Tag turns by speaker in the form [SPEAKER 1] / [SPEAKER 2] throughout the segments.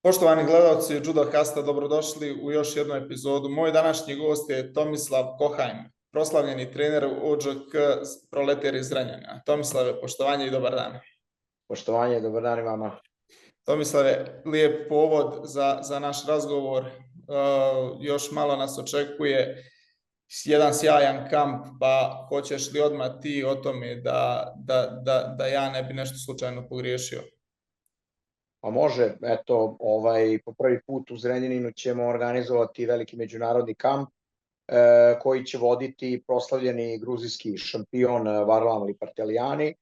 [SPEAKER 1] Poštovani gledalci Judokasta, dobrodošli u još jednu epizodu. Moj današnji gost je Tomislav Kohajm, proslavljeni trener OGK Proleter iz Zrenjanina. Tomislave, poštovanje i dobar dan.
[SPEAKER 2] Poštovanje i dobar dan i vama.
[SPEAKER 1] Tomislave, lijep povod za naš razgovor. Još malo nas očekuje jedan sjajan kamp, pa hoćeš li odmah ti o tome da ja ne bi nešto slučajno pogriješio?
[SPEAKER 2] Pa može, eto, po prvi put u Zrenjaninu ćemo organizovati veliki međunarodni kamp koji će voditi proslavljeni gruzijski šampion Varlam Lipartelijani,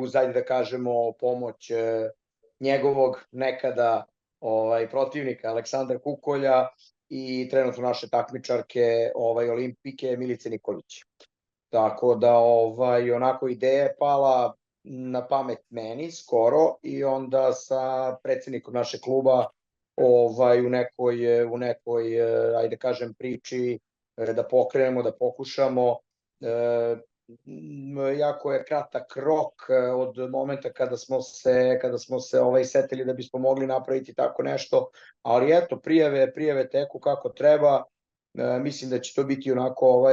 [SPEAKER 2] uz, ajde da kažemo, pomoć njegovog nekada protivnika Aleksandra Kukolja i trenutno naše takmičarke olimpijke Milice Nikolić. Tako da onako ideja je pala na pamet meni skoro i onda sa predsjednikom našeg kluba u nekoj ajde kažem priči da pokrenemo, da pokušamo. Jako je kratak rok od momenta kada smo se setili da bismo mogli napraviti tako nešto, ali eto, prijave teku kako treba. Mislim da će to biti onako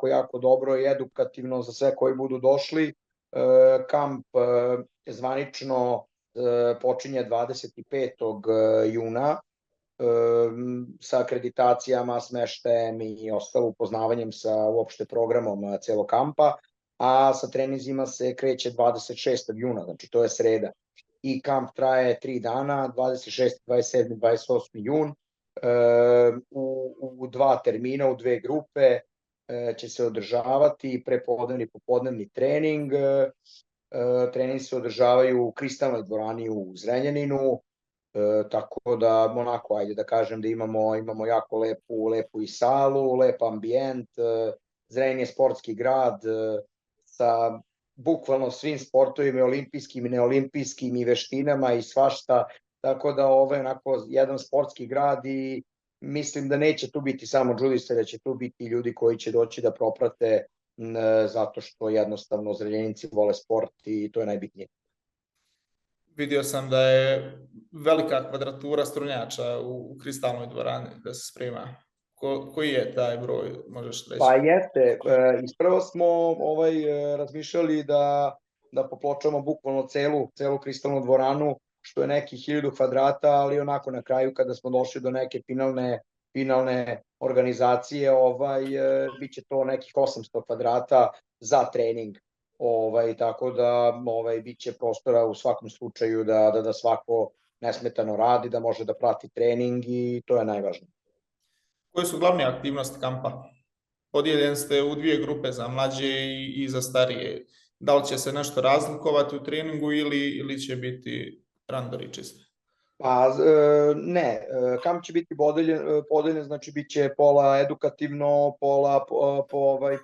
[SPEAKER 2] jako dobro i edukativno za sve koji budu došli. Kamp zvanično počinje 25. juna sa akreditacijama, smeštajem i ostalo upoznavanjem sa uopšte programom celog kampa, a sa treninzima se kreće 26. juna, znači to je sreda. I kamp traje 3 dana, 26., 27., 28. jun, u 2 termina, u 2 grupe će se održavati prepodnevni i popodnevni trening. Trening se održavaju u Kristalnoj dvorani u Zrenjaninu, tako da onako, ajde da kažem da imamo jako lepu i salu, lep ambijent. Zrenjanin je sportski grad sa bukvalno svim sportovima, olimpijskim i neolimpijskim i veštinama i svašta, tako da ovo je onako jedan sportski grad i mislim da neće tu biti samo džudiste, da će tu biti ljudi koji će doći da proprate zato što jednostavno Zrenjaninci vole sport i to je najbitnije.
[SPEAKER 1] Vidio sam da je velika kvadratura strunjača u Kristalnoj dvorani da se sprema. Koji je taj broj, možeš reći?
[SPEAKER 2] Pa jeste, ispravo smo razmišljali da popločamo bukvalno celu Kristalnu dvoranu, što je nekih 1000 kvadrata, ali onako na kraju kada smo došli do neke finalne organizacije, bit će to nekih 800 kvadrata za trening, tako da bit će prostora u svakom slučaju da svako nesmetano radi, da može da prati trening i to je najvažnije.
[SPEAKER 1] Koje su glavne aktivnosti kampa? Podijeljen ste u 2 grupe, za mlađe i za starije. Da li će se nešto razlikovati u treningu ili će biti randori čisto?
[SPEAKER 2] Pa ne, kamp će biti podeljen, znači bit će pola edukativno,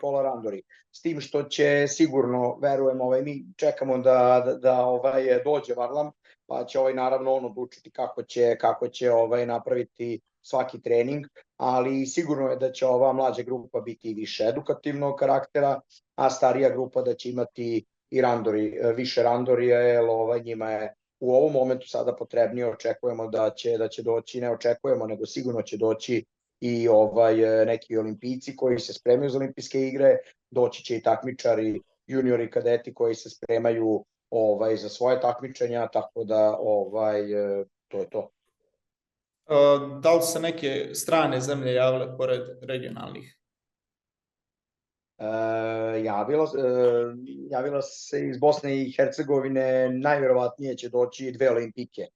[SPEAKER 2] pola randori. S tim što će sigurno, verujem, mi čekamo da dođe Varlam, pa će naravno on odlučiti kako će napraviti svaki trening, ali sigurno je da će ova mlađa grupa biti više edukativnog karaktera, a starija grupa da će imati i randori, više randori, jer njima je u ovom momentu sada potrebnije. Očekujemo da će doći, ne očekujemo, nego sigurno će doći i neki olimpijci koji se spremaju za olimpijske igre, doći će i takmičari, juniori, kadeti koji se spremaju za svoje takmičenja, tako da to je to.
[SPEAKER 1] Da li se neke strane zemlje javile pored regionalnih?
[SPEAKER 2] Javila se iz Bosne i Hercegovine, najverovatnije će doći 2 olimpijke.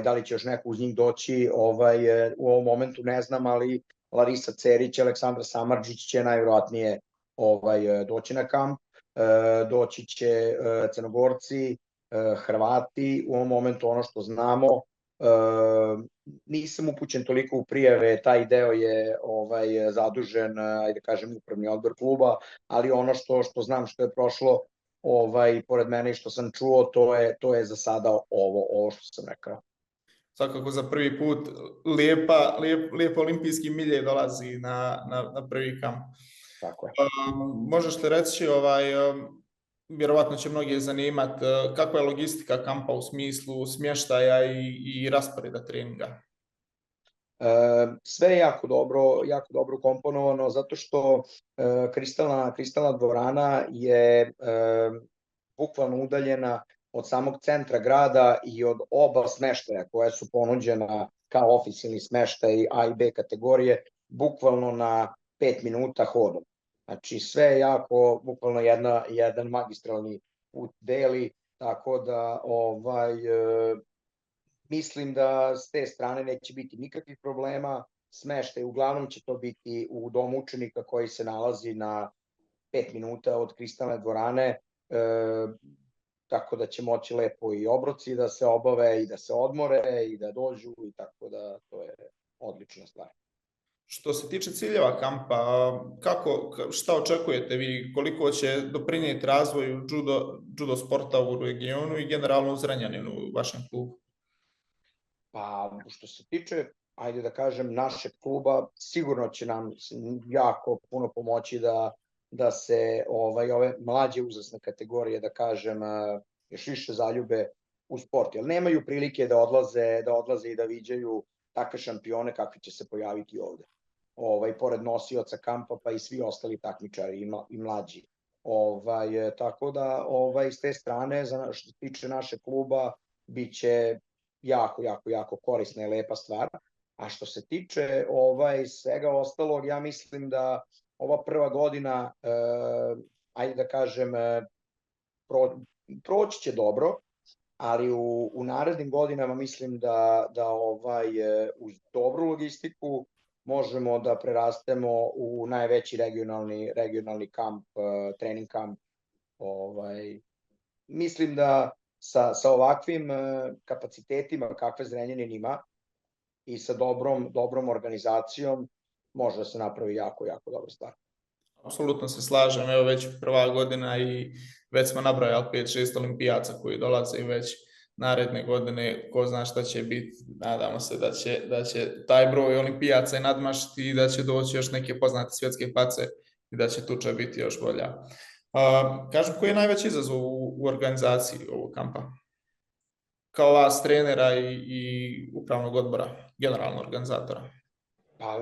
[SPEAKER 2] Da li će još neko uz njih doći, u ovom momentu ne znam, ali Larisa Cerić, Aleksandra Samardžić će najverovatnije doći na kamp. Doći će Crnogorci, Hrvati, u ovom momentu ono što znamo. Nisam upućen toliko u prijave, taj deo je zadužen, ajde kažem, upravni odbor kluba, ali ono što znam, što je prošlo pored mene i što sam čuo, to je za sada ovo što sam rekao.
[SPEAKER 1] Svakako za prvi put lijepo olimpijski milje dolazi na prvi kamp.
[SPEAKER 2] Tako je.
[SPEAKER 1] Možeš li reći vjerovatno će mnogi zanimati kakva je logistika kampa u smislu smještaja i rasporeda treninga.
[SPEAKER 2] Sve je jako dobro komponovano zato što Kristalna dvorana je bukvalno udaljena od samog centra grada i od oba smeštaja koja su ponuđena kao oficijalni smeštaj A i B kategorije, bukvalno na 5 minuta hodom. Znači sve je jako, bukvalno jedan magistralni put deli, tako da mislim da s te strane neće biti nikakvih problema. Smeštaj uglavnom će to biti u domu učenika koji se nalazi na 5 minuta od Kristalne dvorane, tako da će moći lepo i obroci da se obave i da se odmore i da dođu, i tako da to je odlična stvar.
[SPEAKER 1] Što se tiče ciljeva kampa, šta očekujete vi, koliko će doprinijeti razvoju judo sporta u regionu i generalno u Zrenjaninu u vašem klubu?
[SPEAKER 2] Pa, što se tiče, ajde da kažem, našeg kluba, sigurno će nam jako puno pomoći da se ove mlađe uzrasne kategorije, da kažem, još više zaljube u sport, jer nemaju prilike da odlaze i da viđaju takve šampione kakvi će se pojaviti ovde. Pored nosioca kampa, pa i svi ostali takmičari i mlađi. Tako da, s te strane, što se tiče našeg kluba, bit će jako korisna i lepa stvar. A što se tiče svega ostalog, ja mislim da ova prva godina, ajde da kažem, proći će dobro, ali u narednim godinama mislim da uz dobru logistiku možemo da prerastemo u najveći regionalni kamp, trening kamp. Mislim da sa ovakvim kapacitetima kakve Zrenjanin ima i sa dobrom organizacijom može da se napravi jako dobra stvar.
[SPEAKER 1] Apsolutno se slažem, evo već prva godina i već smo nabrojali 5-6 olimpijaca koji dolaze i već naredne godine, ko zna šta će biti, nadamo se da će taj broj olimpijaca i nadmašiti i da će doći još neke poznate svjetske face i da će tuča biti još bolja. Kažem, koji je najveći izazov u organizaciji ovog kampa? Kao vas, trenera i upravnog odbora, generalnog organizatora?
[SPEAKER 2] Pa,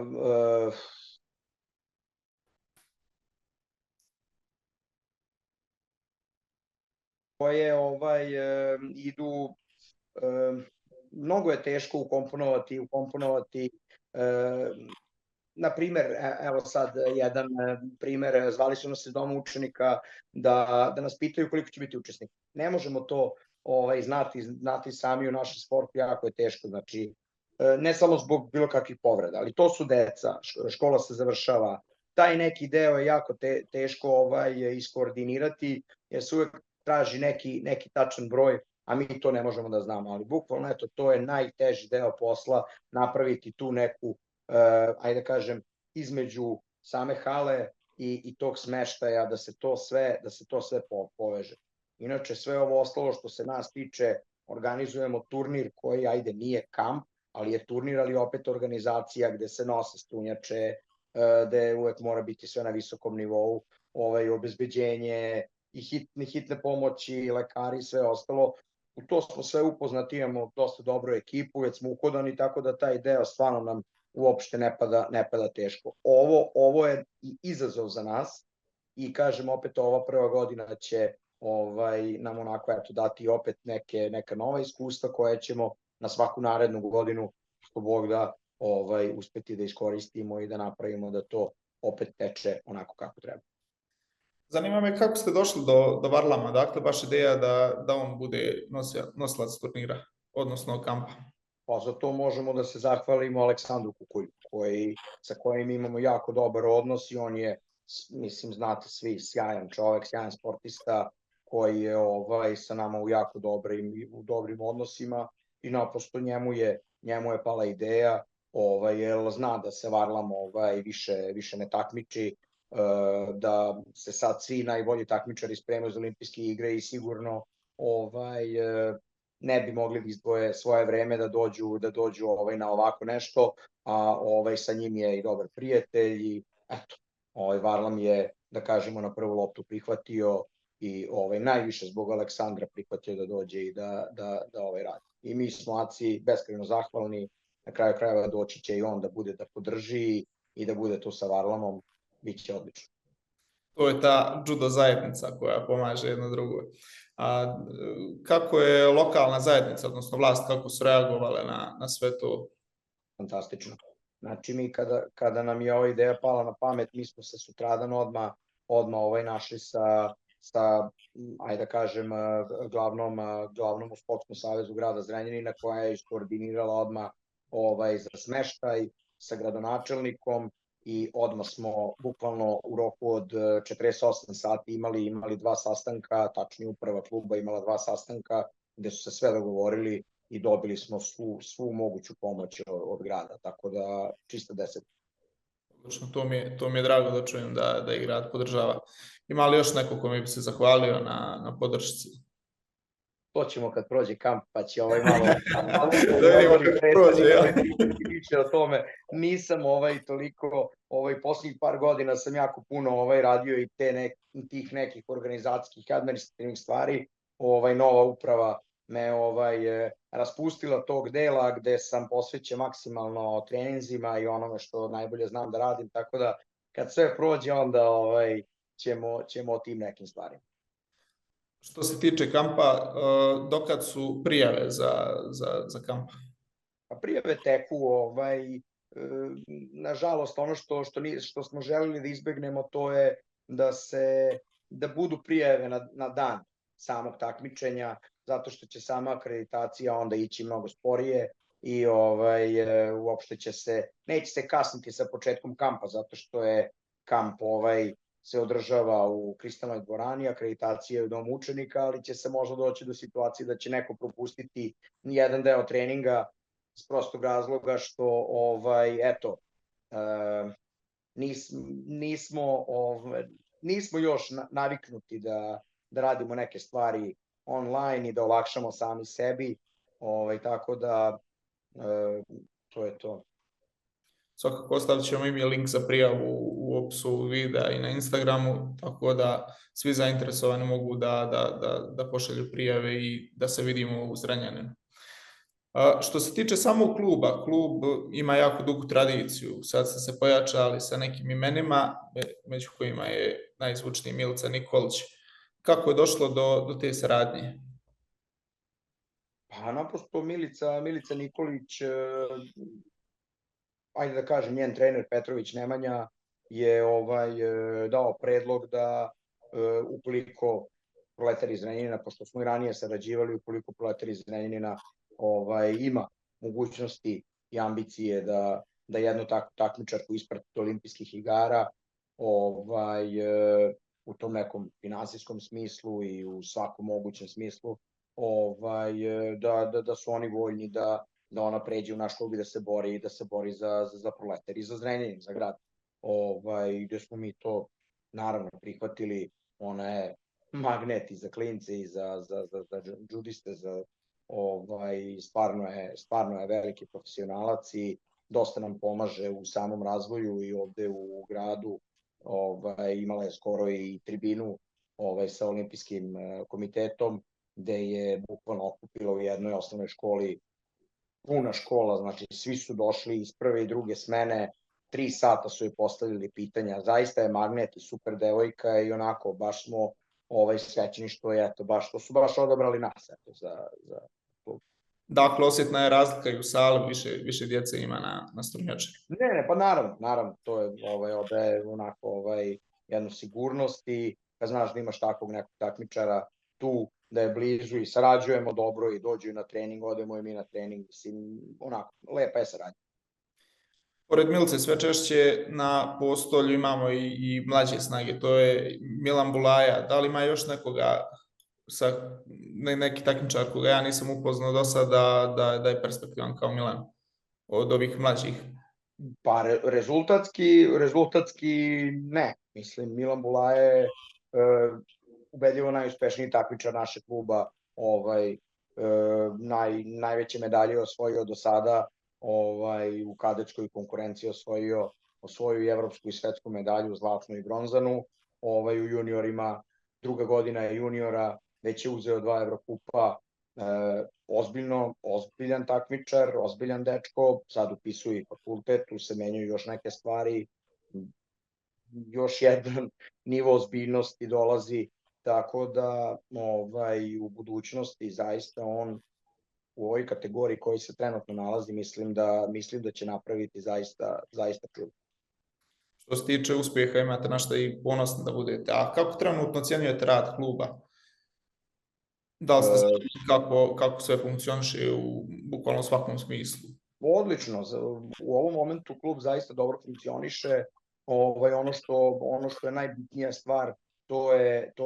[SPEAKER 2] koje idu, mnogo je teško ukomponovati, na primer, evo sad jedan primer, zvali su nas iz doma učenika da nas pitaju koliko će biti učesnika. Ne možemo to znati sami u našem sportu, jako je teško, znači ne samo zbog bilo kakvih povreda, ali to su deca, škola se završava, taj neki deo je jako teško iskoordinirati, jer se uvek traži neki tačan broj, a mi to ne možemo da znamo, ali bukvalno eto, to je najteži deo posla, napraviti tu neku, ajde da kažem, između same hale i tog smeštaja, da se to sve poveže. Inače, sve ovo ostalo što se nas tiče, organizujemo turnir koji, ajde, nije kamp, ali je turnir, ali opet organizacija gde se nose strunjače, gde uvek mora biti sve na visokom nivou, obezbeđenje i hitne pomoći, lekari i sve ostalo. U to smo sve upoznati, imamo dosta dobru ekipu, već smo uhodani, tako da taj deo stvarno nam uopšte ne pada teško. Ovo je i izazov za nas i kažem opet, ova prva godina će nam onako dati opet neka nova iskustva koje ćemo na svaku narednu godinu, što Bog da, uspeti da iskoristimo i da napravimo da to opet teče onako kako treba.
[SPEAKER 1] Zanima me kako ste došli do Varlama, dakle baš ideja da on bude nosilac turnira, odnosno kampa.
[SPEAKER 2] Pa za to možemo da se zahvalimo Aleksandru Kukulju, sa kojim imamo jako dobar odnos i on je, mislim, znate svi, sjajan čovek, sjajan sportista koji je sa nama u jako dobrim odnosima i naprosto njemu je pala ideja, jer zna da se Varlam više ne takmiči, da se sad svi najbolji takmičari spremaju za olimpijske igre i sigurno ne bi mogli da izdvoje svoje vreme da dođu na ovako nešto, a sa njim je i dobar prijatelj i eto, Varlam je, da kažemo, na prvu loptu prihvatio i najviše zbog Aleksandra prihvatio da dođe i da radi. I mi smo Aci beskrajno zahvalni, na kraju krajeva doći će i on da bude da podrži i da bude tu sa Varlamom, bit će odlično.
[SPEAKER 1] To je ta judo zajednica koja pomaže jedno drugo. A kako je lokalna zajednica, odnosno vlast, kako su reagovale na sve to?
[SPEAKER 2] Fantastično. Znači mi kada nam je ova ideja pala na pamet, mi smo se sutradan odmah našli sa ajde da kažem, glavnom u Sportskom savezu grada Zrenjanina, koja je iskoordinirala odmah za smeštaj sa gradonačelnikom i odmah smo bukvalno u roku od 48 sati imali 2 sastanka, tačnije uprava kluba imala 2 sastanka gde su se sve dogovorili i dobili smo svu moguću pomoć od grada, tako da čista 10.
[SPEAKER 1] To mi je drago da čujem da i grad podržava. Ima li još neko kome bi se zahvalio na podršci?
[SPEAKER 2] To ćemo kad prođe kamp, pa će malo...
[SPEAKER 1] Da vidimo kad prođe, ja.
[SPEAKER 2] Više o tome. Nisam toliko, posljednjih par godina sam jako puno radio i tih nekih organizacijskih, administrativnih stvari. Nova uprava me raspustila tog dela gde sam posvećen maksimalno treninzima i onome što najbolje znam da radim, tako da kad sve prođe onda ćemo o tim nekim stvarima.
[SPEAKER 1] Što se tiče kampa, dokad su prijave za kamp?
[SPEAKER 2] Prijave teku, nažalost ono što smo želeli da izbegnemo to je da budu prijave na dan samog takmičenja, zato što će sama akreditacija onda ići mnogo sporije i uopšte neće se kasniti sa početkom kampa, zato što je kamp se održava u Kristalnoj dvorani, akreditacija je u domu učenika, ali će se možda doći do situacije da će neko propustiti jedan deo treninga iz prostog razloga što, nismo još naviknuti da radimo neke stvari online i da olakšamo sami sebi, tako da to je to.
[SPEAKER 1] Svakako ostavit ćemo im link za prijavu u opisu videa i na Instagramu, tako da svi zainteresovani mogu da pošalju prijave i da se vidimo u Zrenjaninu. Što se tiče samog kluba, klub ima jako dugu tradiciju, sad ste se pojačali sa nekim imenima, među kojima je najzvučniji Milica Nikolić. Kako je došlo do te saradnje?
[SPEAKER 2] Pa naprosto Milica Nikolić, ajde da kažem, njen trener Petrović Nemanja je dao predlog da ukoliko Proletar iz Zrenjanina, pošto smo i ranije sarađivali, ukoliko Proletar iz Zrenjanina ima mogućnosti i ambicije da jednu takvu takmičarku isprati do olimpijskih igara u tom nekom finansijskom smislu i u svakom mogućem smislu, da su oni voljni da ona pređe u naš klub i da se bori za Proletar i za Zrenjanin, za grad. Gde smo mi to naravno prihvatili, ona je magnet i za klince i za džudiste, stvarno je veliki profesionalac i dosta nam pomaže u samom razvoju i ovde u gradu. Imala je skoro i tribinu sa olimpijskim komitetom, gde je bukvalno okupila u jednoj osnovnoj školi puna škola, znači svi su došli iz prve i druge smene, 3 sata su joj postavili pitanja, zaista je magnet i super devojka i onako baš smo srećni što je, što su baš odabrali nas za klub.
[SPEAKER 1] Dakle, osjetna je razlika i u sali, više djece ima na strunjačenju.
[SPEAKER 2] Ne, pa naravno, to je odaje onako jednu sigurnost i kad znaš da imaš takvog nekog takmičara tu, da je blizu i sarađujemo dobro i dođu na trening, odemo i mi na trening, mislim, onako, lepa je saradnja.
[SPEAKER 1] Pored Milice sve češće na postolju imamo i mlađe snage, to je Milan Bulaja. Da li ima još nekoga, neki takmičar koga ja nisam upoznao do sada da je perspektivan kao Milan od ovih mlađih?
[SPEAKER 2] Pa rezultatski ne. Mislim, Milan Bulaja je ubedljivo najuspešniji takmičar našeg kluba, najveće medalje osvojio do sada, u kadetskoj konkurenciji osvojio i evropsku i svetsku medalju, zlatnu i bronzanu, u juniorima druga godina je juniora, već je uzeo 2 Evrokupa, ozbiljan takmičar, ozbiljan dečko, sad upisuje i fakultet, tu se menjaju još neke stvari, još jedan nivo ozbiljnosti dolazi, tako da u budućnosti zaista on u ovoj kategoriji koji se trenutno nalazi, mislim da će napraviti zaista čudo.
[SPEAKER 1] Što se tiče uspjeha, imate na šta i ponosni da budete. A kako trenutno ocjenjujete rad kluba? Da li ste zadovoljni kako sve funkcioniše u bukvalno svakom smislu?
[SPEAKER 2] Odlično, u ovom momentu klub zaista dobro funkcioniše. Ono što je najbitnija stvar, to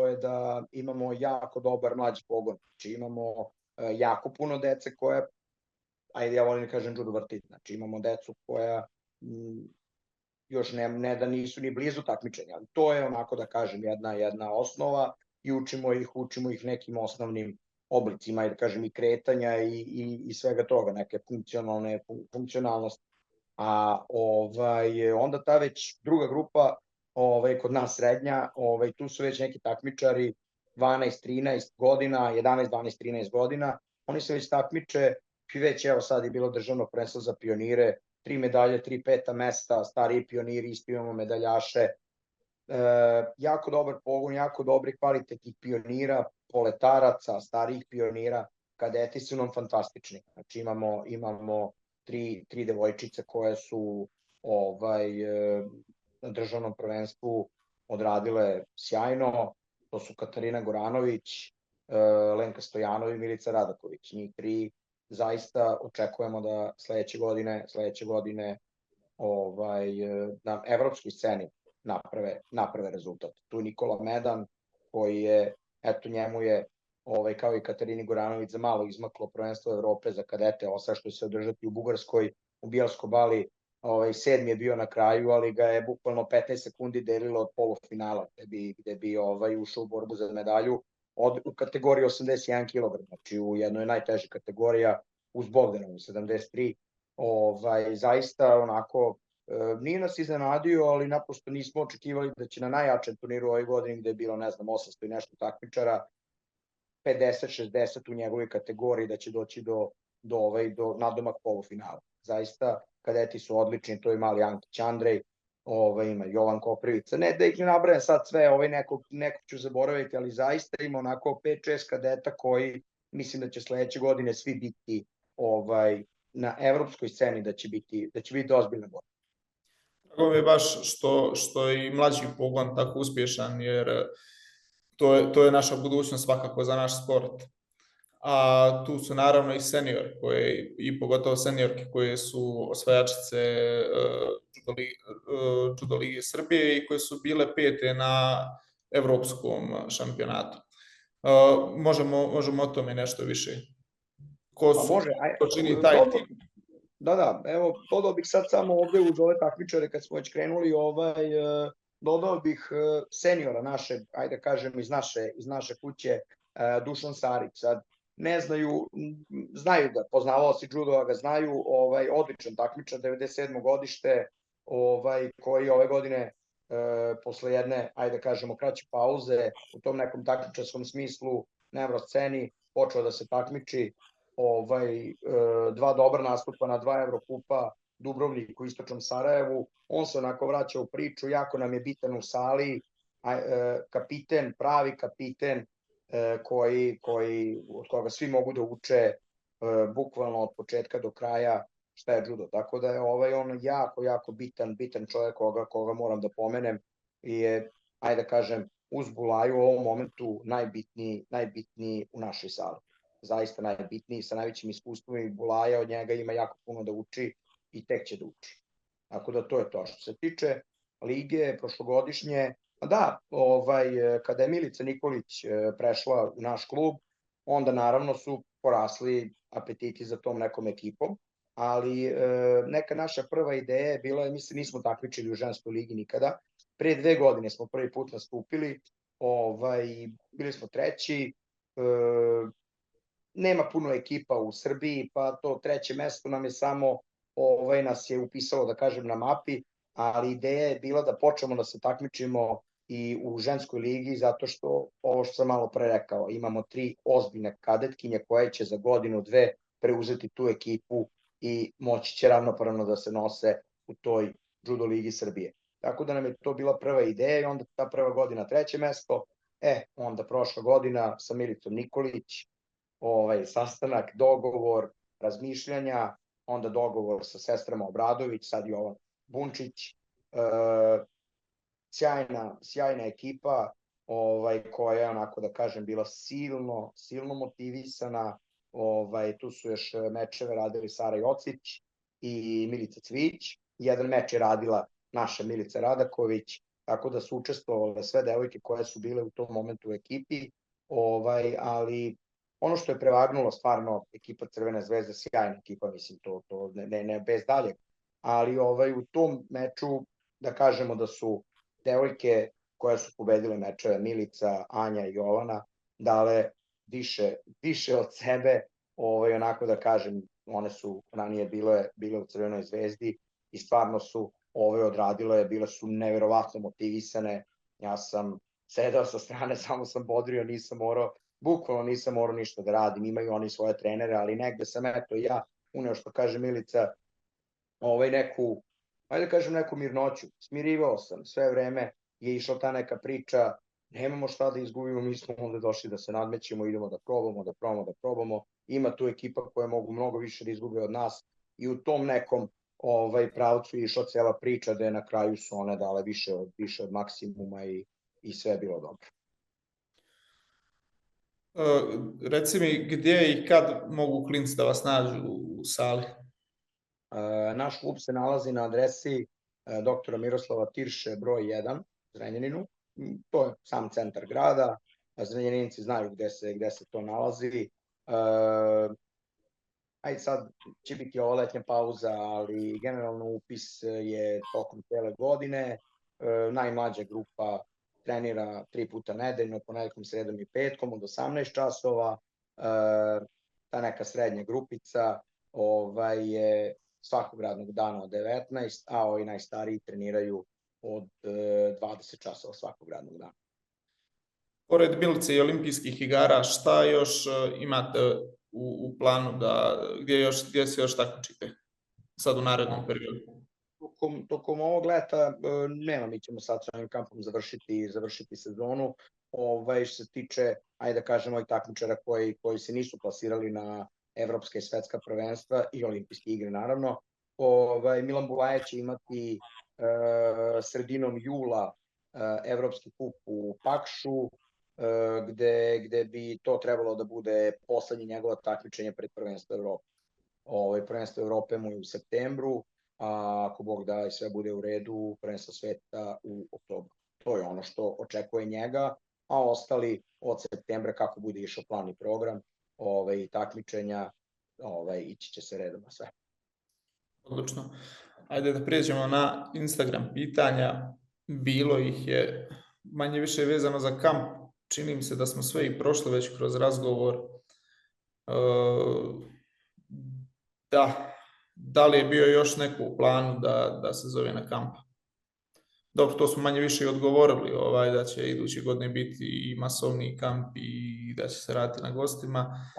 [SPEAKER 2] je da imamo jako dobar mlađi pogon. Znači imamo jako puno dece koja, ajde ja volim da kažem judo vrtić, znači imamo decu koja još ne da nisu ni blizu takmičenja, ali to je onako da kažem jedna osnova i učimo ih nekim osnovnim oblicima i da kažem i kretanja i svega toga, neke funkcionalnosti. A onda ta već druga grupa, kod nas srednja, tu su već neki takmičari 12-13 godina, 11-12-13 godina, oni se već takmiče i već evo sad je bilo državno prvenstvo za pionire, 3 medalje, 3 peta mesta, stariji pioniri, isto imamo medaljaše, jako dobar pogon, jako dobri kvalitetnih pionira, poletaraca, starijih pionira, kadeti su nam fantastični. Znači imamo tri devojčice koje su na državnom prvenstvu odradile sjajno, to su Katarina Goranović, Lenka Stojanov i Milica Radaković. Njih 3 zaista očekujemo da sledeće godine na evropskoj sceni naprave rezultat. Tu Nikola Medan, koji je, eto njemu je, kao i Katarini Goranović, za malo izmaklo prvenstvo Evrope za kadete, ovo što se održati u Bugarskoj, u Bielsko-Bali, 7. je bio na kraju, ali ga je bukvalno 15 sekundi delilo od polufinala, gde bi ušao u borbu za medalju u kategoriji 81 kg, znači u jednoj najtežih kategorija uz Bogdanovu 73. Zaista onako, nije nas iznenadio, ali naprosto nismo očekivali da će na najjačem turniru ove godine, gde je bilo, ne znam, 800 i nešto takmičara, 50-60 u njegovoj kategoriji, da će doći do nadomak polufinala. Zaista, kadeti su odlični, to je mali Ankić Andrej, ima Jovan Koprivica, ne da ih ne nabrajam sad sve, nekog ću zaboraviti, ali zaista ima onako 5-6 kadeta koji mislim da će sledeće godine svi biti na evropskoj sceni, da će biti ozbiljna borba.
[SPEAKER 1] Drago mi je baš što je i mlađi pogon tako uspješan, jer to je naša budućnost svakako za naš sport. A tu su naravno i seniori, i pogotovo seniorke koje su osvajačice Judo lige Srbije i koje su bile 5. na evropskom šampionatu. Možemo o tome nešto više. Ko čini taj tim?
[SPEAKER 2] Da, evo, dodao bih sad samo ovde uz ove takmičare, kad smo već krenuli, dodao bih seniora naše, ajde kažem iz naše kuće, Dušan Sarić. Sad, ne znaju ga, poznavaoci judova ga znaju, odličan takmičar, 97. godište, koji ove godine, posle jedne, ajde kažemo, kraće pauze, u tom nekom takmičarskom smislu, na Evrosceni, počeo da se takmiči, 2 dobra nastupa na 2 Evrokupa, Dubrovnik u istočnom Sarajevu, on se onako vraća u priču, jako nam je bitan u sali, kapiten, pravi kapiten, od koga svi mogu da uče bukvalno od početka do kraja šta je judo. Tako da je on jako bitan čovjek koga moram da pomenem i je, ajde da kažem, uz Bulaju u ovom momentu najbitniji u našoj sali. Zaista najbitniji, sa najvećim iskustvom i Bulaja od njega ima jako puno da uči i tek će da uči. Tako da to je to. Što se tiče lige prošlogodišnje, da, kada je Milica Nikolić prešla u naš klub, onda naravno su porasli apetiti za tom nekom ekipom, ali neka naša prva ideja je bila, mi se nismo takmičili u ženskoj ligi nikada, pre 2 godine smo prvi put nastupili, bili smo 3. Nema puno ekipa u Srbiji, pa to 3. mesto nam je samo, nas je upisalo, da kažem, na mapi, ali ideja je bila da počnemo da se takmičimo i u ženskoj ligi, zato što, ovo što sam malo pre rekao, imamo 3 ozbiljne kadetkinje koje će za godinu, dve preuzeti tu ekipu i moći će ravnopravno da se nose u toj judo ligi Srbije. Tako da nam je to bila prva ideja i onda ta prva godina 3. mesto, onda prošla godina sa Milicom Nikolić, sastanak, dogovor, razmišljanja, onda dogovor sa sestrama Obradović, sad Jovan Bunčić, sjajna ekipa koja je, onako da kažem, bila silno motivisana. Tu su još mečeve radili Sara Jocić i Milica Cvić. Jedan meč je radila naša Milica Radaković, tako da su učestvovale sve devojke koje su bile u tom momentu u ekipi, ali ono što je prevagnulo stvarno ekipa Crvene zvezde, sjajna ekipa, mislim, to ne bez daljeg, ali u tom meču da kažemo da su devojke koje su pobedile mečeve, Milica, Anja i Jovana, dale više od sebe, onako da kažem, one su ranije bile u Crvenoj zvezdi i stvarno su odradile, bile su neverovatno motivisane. Ja sam sedao sa strane, samo sam bodrio, bukvalno nisam morao ništa da radim, imaju oni svoje trenere, ali negde sam ja uneo, što kaže Milica, neku, ajde da kažem, neku mirnoću. Smirivao sam, sve vreme je išla ta neka priča, nemamo šta da izgubimo, mi smo onda došli da se nadmećemo, idemo da probamo. Ima tu ekipa koje mogu mnogo više da izgube od nas i u tom nekom pravcu je išla cela priča, da je na kraju su one dale više od maksimuma i sve je bilo dobro.
[SPEAKER 1] Reci mi, gdje i kad mogu klinci da vas nađu u sali?
[SPEAKER 2] Naš klub se nalazi na adresi dr. Miroslava Tirše, broj 1, Zrenjaninu. To je sam centar grada, Zrenjaninci znaju gde se to nalazi. Ajde, sad će biti ova letnja pauza, ali generalno upis je tokom cele godine. Najmlađa grupa trenira 3 puta nedeljno, ponedeljkom, sredom i petkom od 18 časova. Ta neka srednja grupica je svakog radnog dana od 19, a ovi najstariji treniraju od 20 časova svakog radnog dana.
[SPEAKER 1] Pored Milice i olimpijskih igara, šta još imate u planu, gdje se još takmičite sad u narednom periodu?
[SPEAKER 2] Tokom ovog leta nema, mi ćemo sad sa ovim kampom završiti sezonu. Što se tiče, ajde da kažemo, ovih takmičara koji se nisu plasirali na evropska i svetska prvenstva i olimpijske igre, naravno. Milan Bulaje će imati sredinom jula evropski kup u Pakšu, gde bi to trebalo da bude poslednje njegovo takmičenje pred prvenstvo Evrope. Prvenstvo Evrope mu je u septembru, a ako Bog da i sve bude u redu, prvenstvo sveta u oktobru. To je ono što očekuje njega, a ostali od septembra, kako bude išao plan i program takmičenja, ići će se redom na sve.
[SPEAKER 1] Odlično. Ajde da prijeđemo na Instagram pitanja. Bilo ih je manje više vezano za kamp. Čini mi se da smo sve i prošli već kroz razgovor. Da li je bio još neko u planu da se zove na kamp? Dobro, to smo manje više i odgovorili, da će iduće godine biti i masovni kamp i da će se raditi na gostima.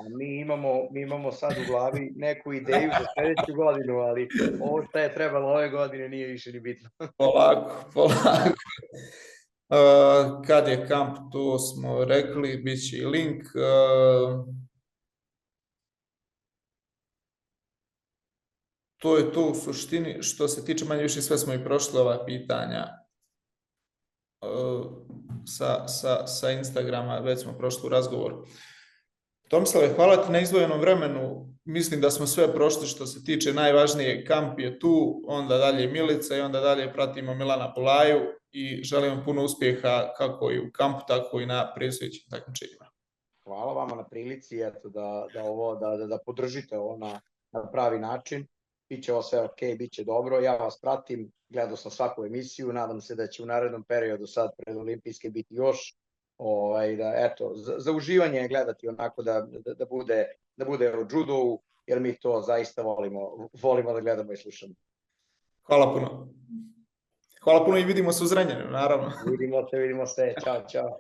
[SPEAKER 2] Mi imamo sad u glavi neku ideju za sledeću godinu, ali ovo što je trebalo ove godine nije više ni bitno.
[SPEAKER 1] Polako. Kad je kamp, to smo rekli, bit će i link. To je to u suštini. Što se tiče manje više, sve smo i prošli ova pitanja sa Instagrama, već smo prošli u razgovoru. Tomislave, hvala ti na izdvojenom vremenu. Mislim da smo sve prošli što se tiče najvažnije. Kamp je tu, onda dalje Milica i onda dalje pratimo Milana Bulaju i želim puno uspjeha kako i u kampu, tako i na predstojećim takmičenjima.
[SPEAKER 2] Hvala vama na prilici da podržite ovo na pravi način. Biće ovo sve ok, biće dobro. Ja vas pratim, gledao sam svaku emisiju, nadam se da će u narednom periodu sad pred olimpijske biti još. Za uživanje gledati onako da bude o judu, jer mi to zaista volimo da gledamo i slušamo.
[SPEAKER 1] Hvala puno. Hvala puno i vidimo se u Zrenjaninu, naravno.
[SPEAKER 2] Vidimo se, čao, čao.